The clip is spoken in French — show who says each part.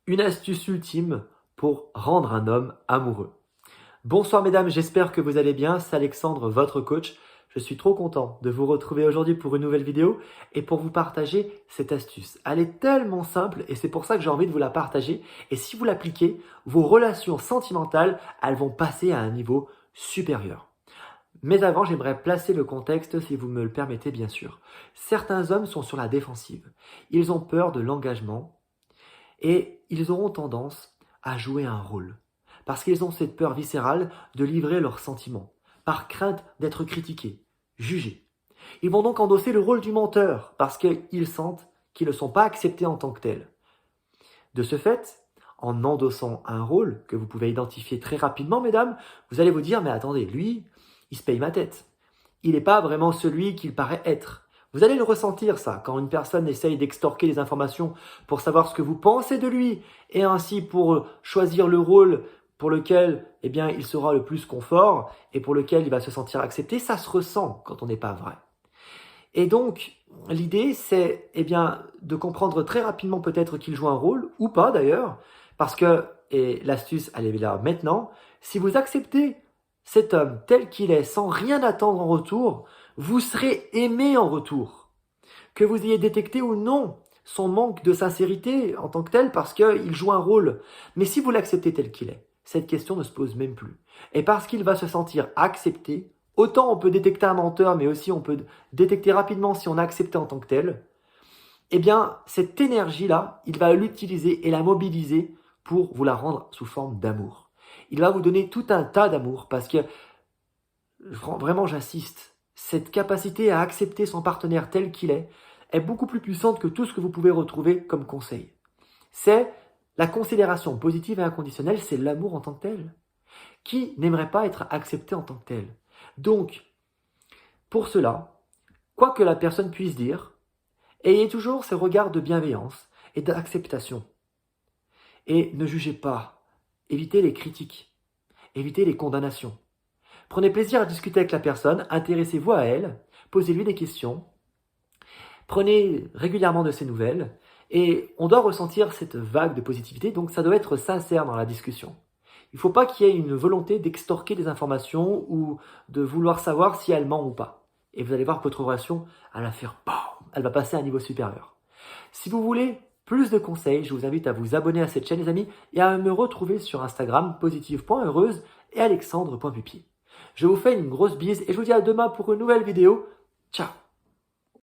Speaker 1: Une astuce ultime pour rendre un homme amoureux. Bonsoir mesdames, j'espère que vous allez bien. C'est Alexandre, votre coach. Je suis trop content de vous retrouver aujourd'hui pour une nouvelle vidéo et pour vous partager cette astuce. Elle est tellement simple et c'est pour ça que j'ai envie de vous la partager. Et si vous l'appliquez, vos relations sentimentales, elles vont passer à un niveau supérieur. Mais avant, j'aimerais placer le contexte si vous me le permettez bien sûr. Certains hommes sont sur la défensive. Ils ont peur de l'engagement et ils auront tendance à jouer un rôle. Parce qu'ils ont cette peur viscérale de livrer leurs sentiments, par crainte d'être critiqués, jugés. Ils vont donc endosser le rôle du menteur, parce qu'ils sentent qu'ils ne sont pas acceptés en tant que tels. De ce fait, en endossant un rôle que vous pouvez identifier très rapidement, mesdames, vous allez vous dire, mais attendez, lui, il se paye ma tête. Il n'est pas vraiment celui qu'il paraît être. Vous allez le ressentir ça, quand une personne essaye d'extorquer les informations pour savoir ce que vous pensez de lui, et ainsi pour choisir le rôle pour lequel eh bien, il sera le plus confort, et pour lequel il va se sentir accepté, ça se ressent quand on n'est pas vrai. Et donc, l'idée, c'est eh bien, de comprendre très rapidement peut-être qu'il joue un rôle, ou pas d'ailleurs, parce que, et l'astuce, elle est là maintenant, si vous acceptez cet homme tel qu'il est, sans rien attendre en retour, vous serez aimé en retour. Que vous ayez détecté ou non son manque de sincérité en tant que tel, parce qu'il joue un rôle. Mais si vous l'acceptez tel qu'il est, cette question ne se pose même plus. Et parce qu'il va se sentir accepté, autant on peut détecter un menteur, mais aussi on peut détecter rapidement si on a accepté en tant que tel, eh bien, cette énergie-là, il va l'utiliser et la mobiliser pour vous la rendre sous forme d'amour. Il va vous donner tout un tas d'amour parce que, vraiment j'insiste, cette capacité à accepter son partenaire tel qu'il est beaucoup plus puissante que tout ce que vous pouvez retrouver comme conseil. C'est la considération positive et inconditionnelle, c'est l'amour en tant que tel. Qui n'aimerait pas être accepté en tant que tel? Donc, pour cela, quoi que la personne puisse dire, ayez toujours ce regard de bienveillance et d'acceptation. Et ne jugez pas. Évitez les critiques. Évitez les condamnations. Prenez plaisir à discuter avec la personne, intéressez-vous à elle, posez-lui des questions, prenez régulièrement de ses nouvelles, et on doit ressentir cette vague de positivité, donc ça doit être sincère dans la discussion. Il ne faut pas qu'il y ait une volonté d'extorquer des informations ou de vouloir savoir si elle ment ou pas. Et vous allez voir que votre relation, elle va faire BAM, elle va passer à un niveau supérieur. Si vous voulez plus de conseils, je vous invite à vous abonner à cette chaîne les amis et à me retrouver sur Instagram positive.heureuse et alexandre.pupier. Je vous fais une grosse bise et je vous dis à demain pour une nouvelle vidéo. Ciao!